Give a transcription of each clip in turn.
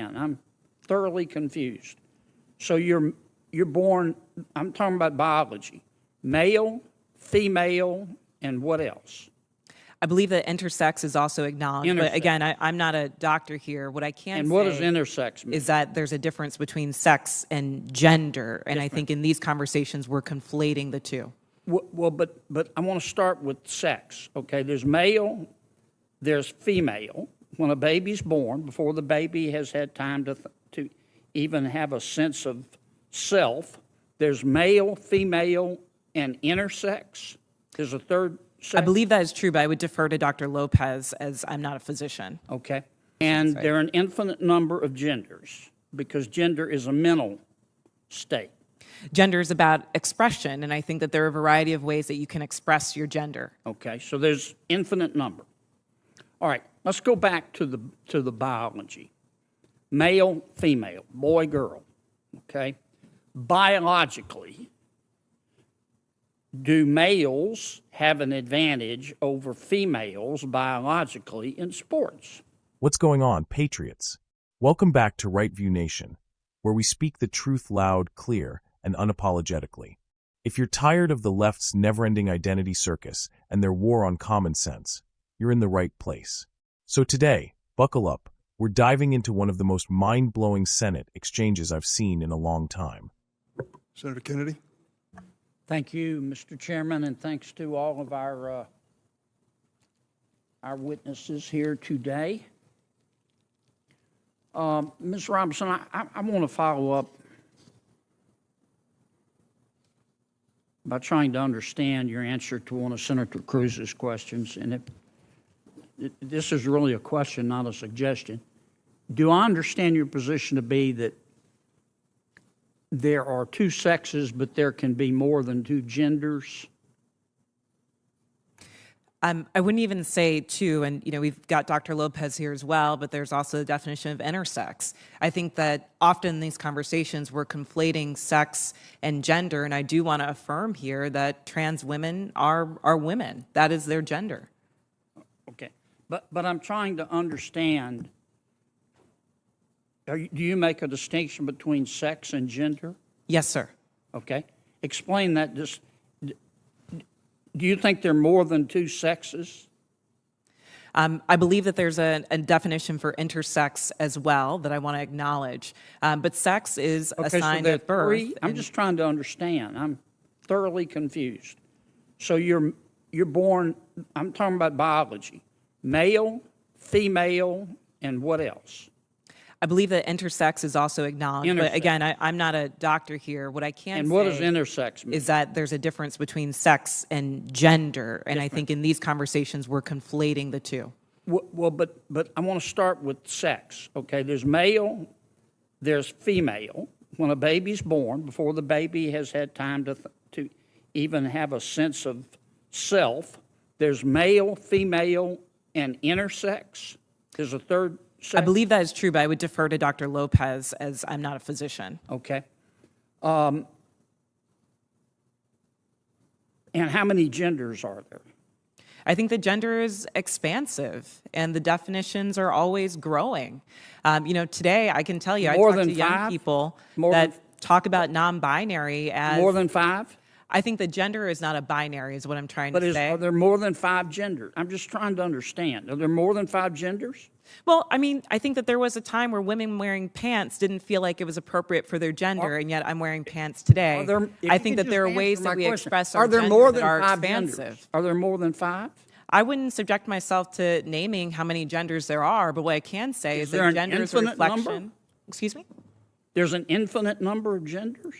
I'm thoroughly confused. So you're born, I'm talking about biology, male, female, and what else? I believe that intersex is also acknowledged. But Intersex. again, I'm not a doctor here. What I can And say what does intersex mean? is that there's a difference between sex and gender. And I think in these conversations, we're conflating the two. Well, but I want to start with sex, okay? There's male, there's female. When a baby's born, before the baby has had time to even have a sense of self, there's male, female, and intersex. There's a third sex. I believe that is true, but I would defer to Dr. Lopez as I'm not a physician. Okay. And there are an infinite number of genders because gender is a mental state. Gender is about expression, and I think that there are a variety of ways that you can express your gender. Okay, so there's infinite number. All right, let's go back to the biology. Male, female, boy, girl, okay? Biologically, do males have an advantage over females biologically in sports? What's going on, Patriots? Welcome back to Right View Nation, where we speak the truth loud, clear, and unapologetically. If you're tired of the left's never-ending identity circus and their war on common sense, you're in the right place. So today, buckle up. We're diving into one of the most mind-blowing Senate exchanges I've seen in a long time. Senator Kennedy. Thank you, Mr. Chairman, and thanks to all of our witnesses here today. Ms. Robinson, I want to follow up by trying to understand your answer to one of Senator Cruz's questions. And this is really a question, not a suggestion. Do I understand your position to be that there are two sexes, but there can be more than two genders? I wouldn't even say two, and we've got Dr. Lopez here as well, but there's also the definition of intersex. I think that often in these conversations we're conflating sex and gender, and I do want to affirm here that trans women are women. That is their gender. Okay, but I'm trying to understand. Do you make a distinction between sex and gender? Yes, sir. Okay, explain that. Do you think there are more than two sexes? I believe that there's a definition for intersex as well that I want to acknowledge. But sex is assigned at birth. Three? I'm just trying to understand. I'm thoroughly confused. So you're born, I'm talking about biology, male, female, and what else? I believe that intersex is also acknowledged. But Intersex. again, I'm not a doctor here. What I can And say what does intersex mean? is that there's a difference between sex and gender. And I think in these conversations, we're conflating the two. Well, but I want to start with sex, okay? There's male, there's female. When a baby's born, before the baby has had time to even have a sense of self, there's male, female, and intersex. There's a third sex. I believe that is true, but I would defer to Dr. Lopez as I'm not a physician. Okay. And how many genders are there? I think the gender is expansive, and the definitions are always growing. Today I can tell you, I talk to young people that talk about non-binary as more than five. I think the gender is not a binary, is what I'm trying to say. Are there more than five genders? I'm just trying to understand. Are there more than five genders? Well, I think that there was a time where women wearing pants didn't feel like it was appropriate for their gender, and yet I'm wearing pants today. I think that there are ways that we express our gender that are expansive. Are there more than five? I wouldn't subject myself to naming how many genders there are, but what I can say is that gender is a reflection. Number? Excuse me? There's an infinite number of genders?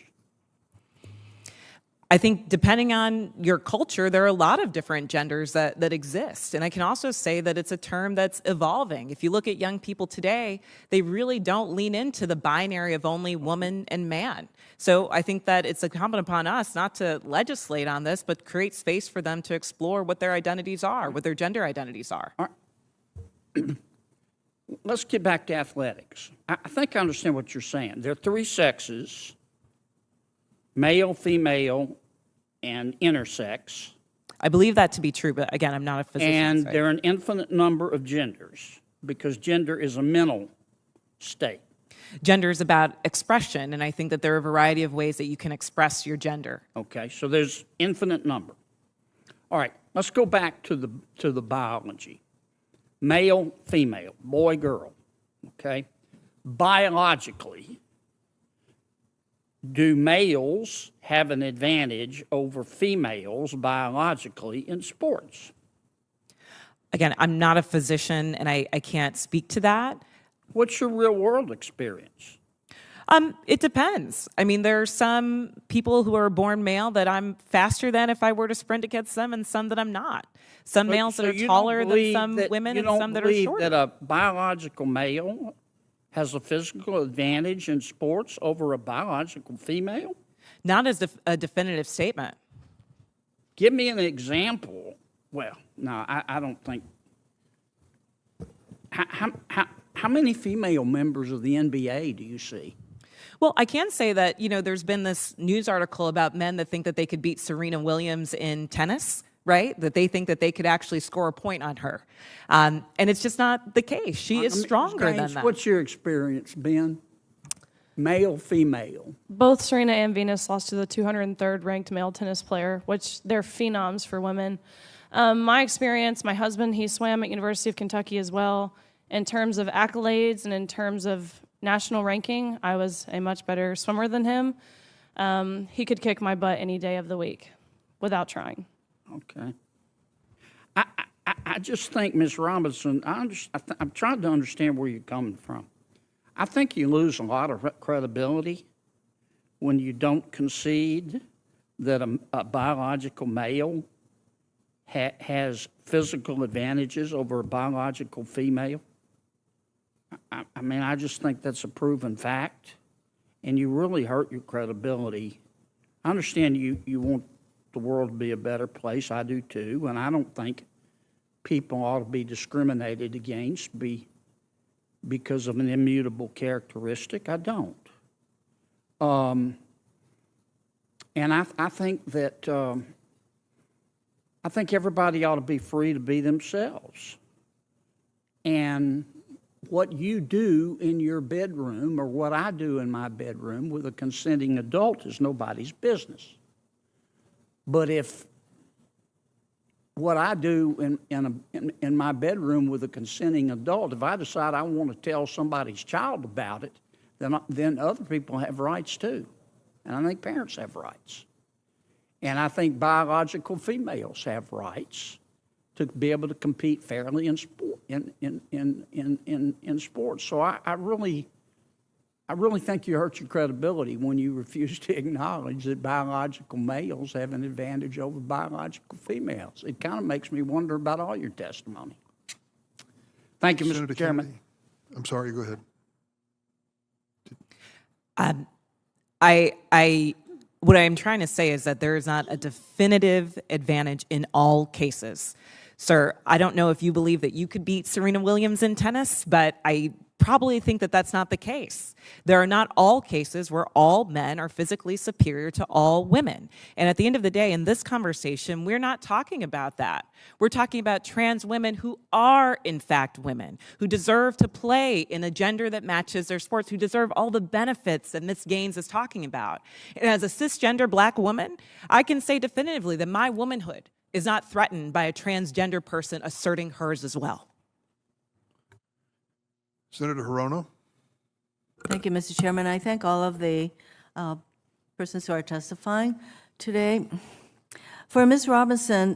I think depending on your culture, there are a lot of different genders that exist. And I can also say that it's a term that's evolving. If you look at young people today, they really don't lean into the binary of only woman and man. So I think that it's incumbent upon us not to legislate on this, but create space for them to explore what their identities are, what their gender identities are. All right. Let's get back to athletics. I think I understand what you're saying. There are three sexes, male, female, and intersex. I believe that to be true, but again, I'm not a physician. And there are an infinite number of genders because gender is a mental state? Gender is about expression, and I think that there are a variety of ways that you can express your gender. Okay, so there's infinite number. All right, let's go back to the biology. Male, female, boy, girl. Okay, biologically, do males have an advantage over females biologically in sports? Again, I'm not a physician, and I can't speak to that. What's your real world experience? It depends. I mean, there are some people who are born male that I'm faster than if I were to sprint against them, and some that I'm not. Some males that are taller than some women, and some that are shorter. You don't believe that a biological male has a physical advantage in sports over a biological female? Not as a definitive statement. Give me an example. Well, no, I don't think. How many female members of the NBA do you see? Well, I can say that, there's been this news article about men that think that they could beat Serena Williams in tennis, right? That they think that they could actually score a point on her. And it's just not the case. She is stronger than that. What's your experience, Ben? Male, female? Both Serena and Venus lost to the 203rd ranked male tennis player, which they're phenoms for women. My experience, my husband, he swam at University of Kentucky as well. In terms of accolades and in terms of national ranking, I was a much better swimmer than him. He could kick my butt any day of the week without trying. Okay. I just think, Ms. Robinson, I'm trying to understand where you're coming from. I think you lose a lot of credibility when you don't concede that a biological male has physical advantages over a biological female. I mean, I just think that's a proven fact, and you really hurt your credibility. I understand you want the world to be a better place. I do too, and I don't think people ought to be discriminated against because of an immutable characteristic. I don't. And I think that I think everybody ought to be free to be themselves. And what you do in your bedroom or what I do in my bedroom with a consenting adult is nobody's business. But if what I do in my bedroom with a consenting adult, if I decide I want to tell somebody's child about it, then other people have rights too. And I think parents have rights. And I think biological females have rights to be able to compete fairly in sport, in sports. So I really think you hurt your credibility when you refuse to acknowledge that biological males have an advantage over biological females. It kind of makes me wonder about all your testimony. Thank you, Mr. Chairman. Kennedy. I'm sorry, go ahead. What I'm trying to say is that there is not a definitive advantage in all cases. Sir, I don't know if you believe that you could beat Serena Williams in tennis, but I probably think that that's not the case. There are not all cases where all men are physically superior to all women. And at the end of the day, in this conversation, we're not talking about that. We're talking about trans women who are, in fact, women, who deserve to play in a gender that matches their sports, who deserve all the benefits that Ms. Gaines is talking about. And as a cisgender black woman, I can say definitively that my womanhood is not threatened by a transgender person asserting hers as well. Senator Hirono. Thank you, Mr. Chairman. I thank all of the persons who are testifying today. For Ms. Robinson,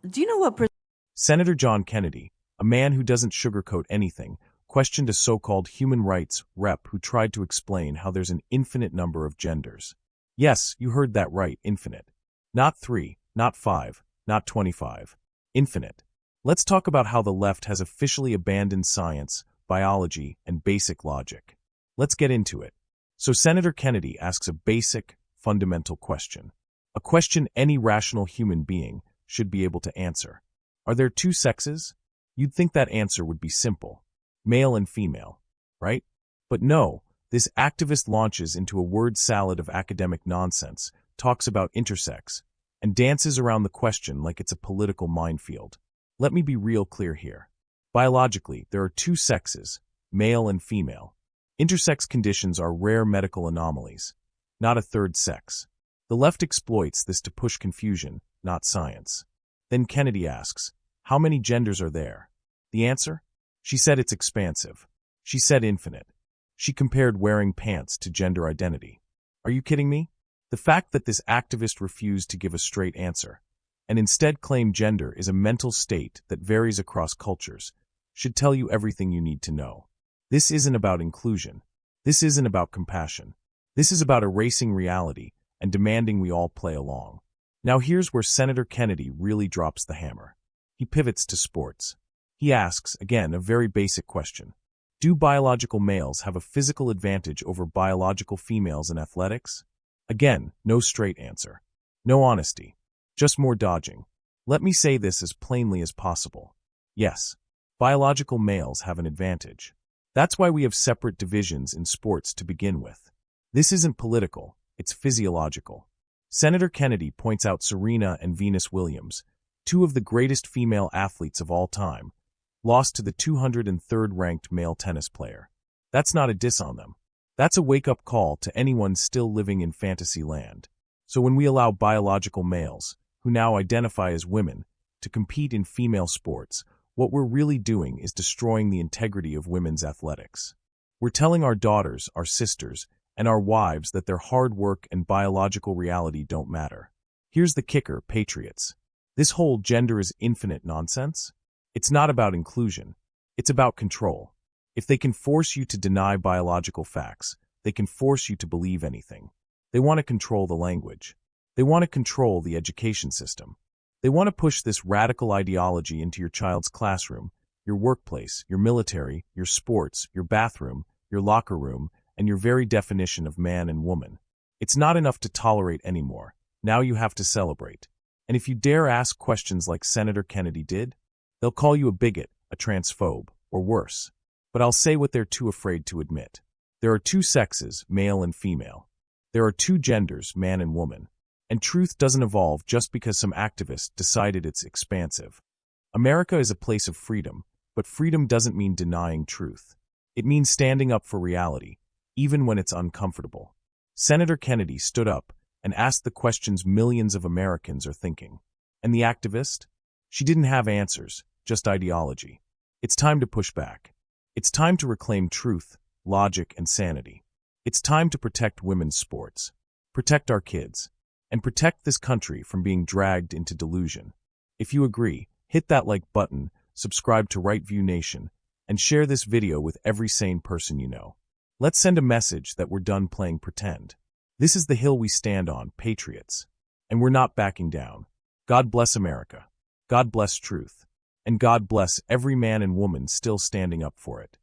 do you know what Senator John Kennedy, a man who doesn't sugarcoat anything, questioned a so-called human rights rep who tried to explain how there's an infinite number of genders. Yes, you heard that right, infinite. Not 3, not 5, not 25. Infinite. Let's talk about how the left has officially abandoned science, biology, and basic logic. Let's get into it. So Senator Kennedy asks a basic, fundamental question. A question any rational human being should be able to answer. Are there two sexes? You'd think that answer would be simple. Male and female, right? But no, this activist launches into a word salad of academic nonsense, talks about intersex, and dances around the question like it's a political minefield. Let me be real clear here. Biologically, there are two sexes, male and female. Intersex conditions are rare medical anomalies, not a third sex. The left exploits this to push confusion, not science. Then Kennedy asks, how many genders are there? The answer? She said it's expansive. She said infinite. She compared wearing pants to gender identity. Are you kidding me? The fact that this activist refused to give a straight answer, and instead claimed gender is a mental state that varies across cultures, should tell you everything you need to know. This isn't about inclusion. This isn't about compassion. This is about erasing reality and demanding we all play along. Now here's where Senator Kennedy really drops the hammer. He pivots to sports. He asks, again, a very basic question. Do biological males have a physical advantage over biological females in athletics? Again, no straight answer. No honesty. Just more dodging. Let me say this as plainly as possible. Yes, biological males have an advantage. That's why we have separate divisions in sports to begin with. This isn't political, it's physiological. Senator Kennedy points out Serena and Venus Williams, two of the greatest female athletes of all time, lost to the 203rd-ranked male tennis player. That's not a diss on them. That's a wake-up call to anyone still living in fantasy land. So when we allow biological males, who now identify as women, to compete in female sports, what we're really doing is destroying the integrity of women's athletics. We're telling our daughters, our sisters, and our wives that their hard work and biological reality don't matter. Here's the kicker, patriots. This whole gender is infinite nonsense. It's not about inclusion. It's about control. If they can force you to deny biological facts, they can force you to believe anything. They want to control the language. They want to control the education system. They want to push this radical ideology into your child's classroom, your workplace, your military, your sports, your bathroom, your locker room, and your very definition of man and woman. It's not enough to tolerate anymore. Now you have to celebrate. And if you dare ask questions like Senator Kennedy did, they'll call you a bigot, a transphobe, or worse. But I'll say what they're too afraid to admit. There are two sexes, male and female. There are two genders, man and woman. And truth doesn't evolve just because some activist decided it's expansive. America is a place of freedom, but freedom doesn't mean denying truth. It means standing up for reality, even when it's uncomfortable. Senator Kennedy stood up and asked the questions millions of Americans are thinking. And the activist? She didn't have answers, just ideology. It's time to push back. It's time to reclaim truth, logic, and sanity. It's time to protect women's sports, protect our kids, and protect this country from being dragged into delusion. If you agree, hit that like button, subscribe to Right View Nation, and share this video with every sane person you know. Let's send a message that we're done playing pretend. This is the hill we stand on, patriots. And we're not backing down. God bless America. God bless truth. And God bless every man and woman still standing up for it.